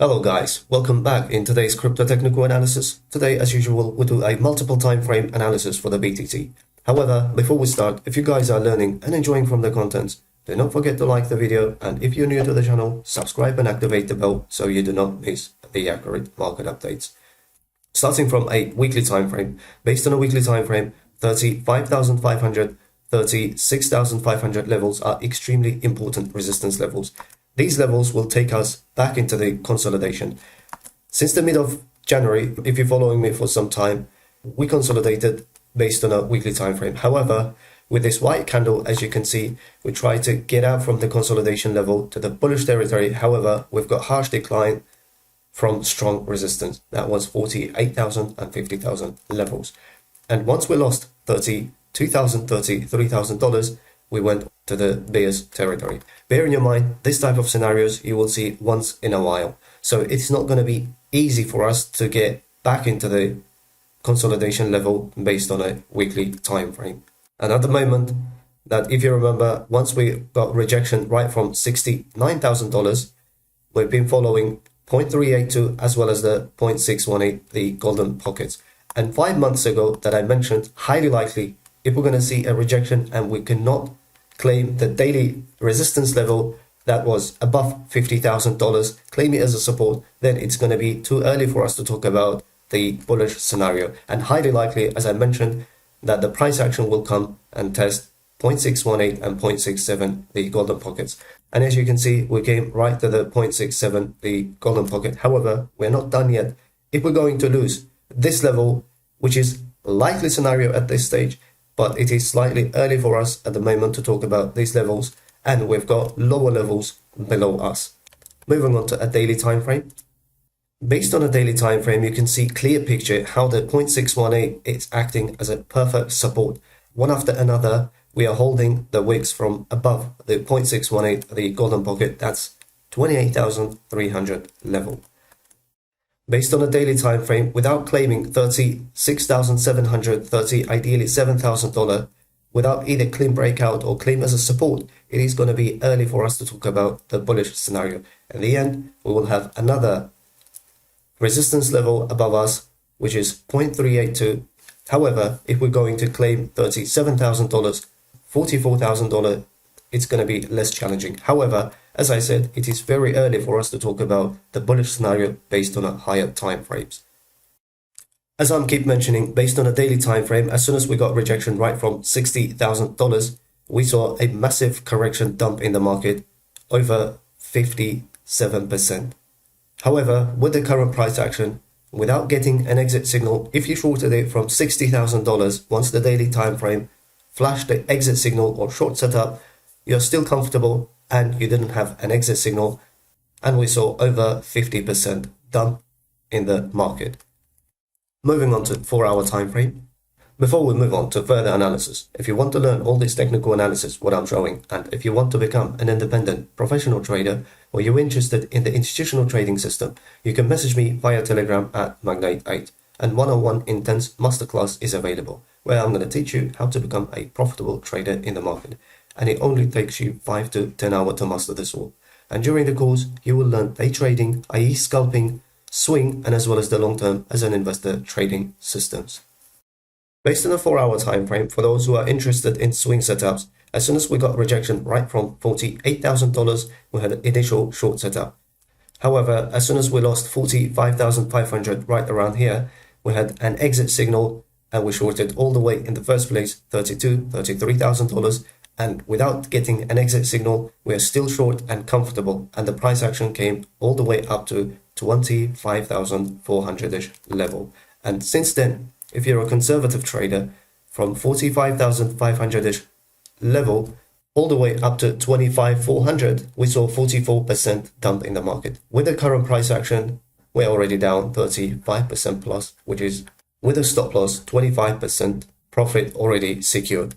Hello guys, welcome back in today's crypto technical analysis. Today, as usual, we'll do a multiple time frame analysis for the BTC. However, before we start, if you guys are learning and enjoying from the contents, do not forget to like the video, and if you're new to the channel, subscribe and activate the bell so you do not miss the accurate market updates. Starting from a weekly time frame, based on a weekly time frame, 35,500, 36,500 levels are extremely important resistance levels. These levels will take us back into the consolidation. Since the mid of January, if you're following me for some time, we consolidated based on a weekly time frame. However, with this white candle, as you can see, we try to get out from the consolidation level to the bullish territory. However, we've got harsh decline from strong resistance. That was 48,000 and 50,000 levels. And once we lost $32,000, $33,000, we went to the bearish territory. Bear in your mind, this type of scenarios you will see once in a while. So it's not going to be easy for us to get back into the consolidation level based on a weekly time frame. And at the moment, that if you remember, once we got rejection right from $69,000, we've been following 0.382 as well as the 0.618, the golden pockets. And 5 months ago that I mentioned, highly likely, if we're going to see a rejection and we cannot claim the daily resistance level that was above $50,000, claim it as a support, then it's going to be too early for us to talk about the bullish scenario. And highly likely, as I mentioned, that the price action will come and test 0.618 and 0.67, the golden pockets. And as you can see, we came right to the 0.67, the golden pocket. However, we're not done yet. If we're going to lose this level, which is a likely scenario at this stage, but it is slightly early for us at the moment to talk about these levels, and we've got lower levels below us. Moving on to a daily time frame. Based on a daily time frame, you can see clear picture how the 0.618 is acting as a perfect support. One after another, we are holding the wicks from above the 0.618, the golden pocket. That's 28,300 level. Based on a daily time frame, without claiming $36,730, ideally $7,000, without either clean breakout or claim as a support, it is going to be early for us to talk about the bullish scenario. In the end, we will have another resistance level above us, which is 0.382. However, if we're going to claim $37,000, $44,000, it's going to be less challenging. However, as I said, it is very early for us to talk about the bullish scenario based on a higher time frames. As I'm keep mentioning, based on a daily time frame, as soon as we got rejection right from $60,000, we saw a massive correction dump in the market, over 57%. However, with the current price action, without getting an exit signal, if you shorted it from $60,000, once the daily time frame flashed the exit signal or short setup, you're still comfortable and you didn't have an exit signal, and we saw over 50% dump in the market. Moving on to 4-hour time frame. Before we move on to further analysis, if you want to learn all this technical analysis, what I'm showing, and if you want to become an independent professional trader, or you're interested in the institutional trading system, you can message me via Telegram at Magnate8, and 101 Intense Masterclass is available, where I'm going to teach you how to become a profitable trader in the market. And it only takes you 5 to 10 hours to master this all. And during the course, you will learn day trading, i.e. scalping, swing, and as well as the long-term as an investor trading systems. Based on a 4-hour time frame, for those who are interested in swing setups, as soon as we got rejection right from $48,000, we had an initial short setup. However, as soon as we lost 45,500 right around here, we had an exit signal and we shorted all the way in the first place $32,000, $33,000. And without getting an exit signal, we are still short and comfortable, and the price action came all the way up to 25,400-ish level. And since then, if you're a conservative trader, from 45,500-ish level all the way up to 25,400, we saw 44% dump in the market. With the current price action, we're already down 35% plus, which is with a stop loss 25% profit already secured.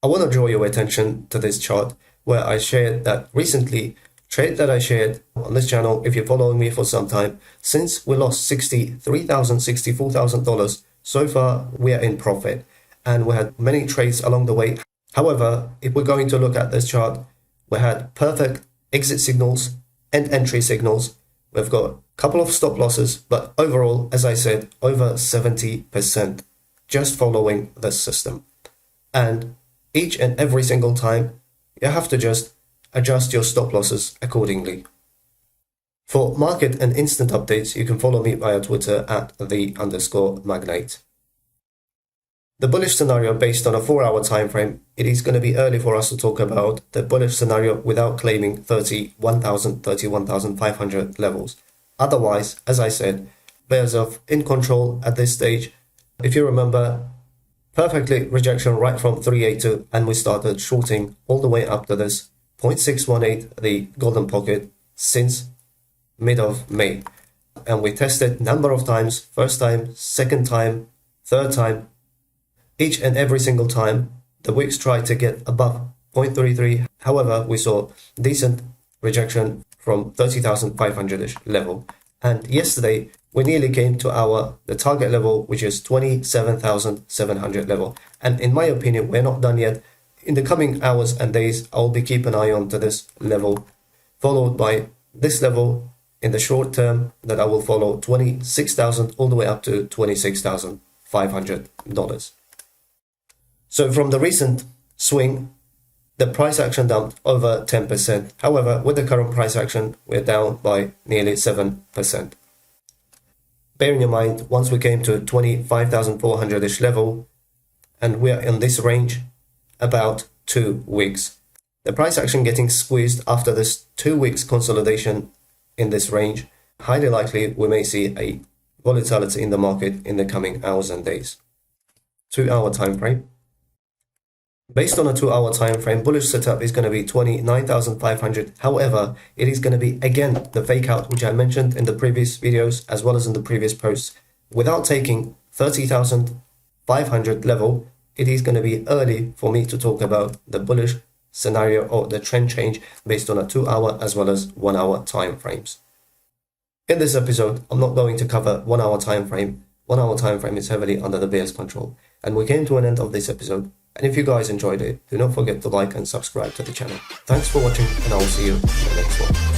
I want to draw your attention to this chart where I shared that recently trade that I shared on this channel. If you're following me for some time, since we lost $63,000, $64,000, so far we are in profit, and we had many trades along the way. However, if we're going to look at this chart, we had perfect exit signals and entry signals. We've got a couple of stop losses, but overall, as I said, over 70% just following this system. And each and every single time, you have to just adjust your stop losses accordingly. For market and instant updates, you can follow me via Twitter at @the_magnate. The bullish scenario based on a 4-hour time frame, it is going to be early for us to talk about the bullish scenario without claiming 31,000, 31,500 levels. Otherwise, as I said, bears of in control at this stage. If you remember, perfectly rejection right from 382, and we started shorting all the way up to this 0.618, the golden pocket, since mid of May. And we tested number of times, first time, second time, third time. Each and every single time, the wicks tried to get above 0.33. However, we saw decent rejection from 30,500-ish level. And yesterday, we nearly came to the target level, which is 27,700 level. And in my opinion, we're not done yet. In the coming hours and days, I'll be keeping an eye on to this level, followed by this level in the short term that I will follow 26,000 all the way up to $26,500. So from the recent swing, the price action dumped over 10%. However, with the current price action, we're down by nearly 7%. Bearing in mind, once we came to 25,400-ish level, and we're in this range about 2 weeks. The price action getting squeezed after this 2 weeks consolidation in this range, highly likely we may see a volatility in the market in the coming hours and days. 2-hour time frame. Based on a 2-hour time frame, bullish setup is going to be 29,500. However, it is going to be again the fake out which I mentioned in the previous videos as well as in the previous posts. Without taking 30,500 level, it is going to be early for me to talk about the bullish scenario or the trend change based on a 2-hour as well as 1-hour time frames. In this episode, I'm not going to cover 1-hour time frame. 1-hour time frame is heavily under the bear's control. And we came to an end of this episode. And if you guys enjoyed it, do not forget to like and subscribe to the channel. Thanks for watching, and I will see you in the next one.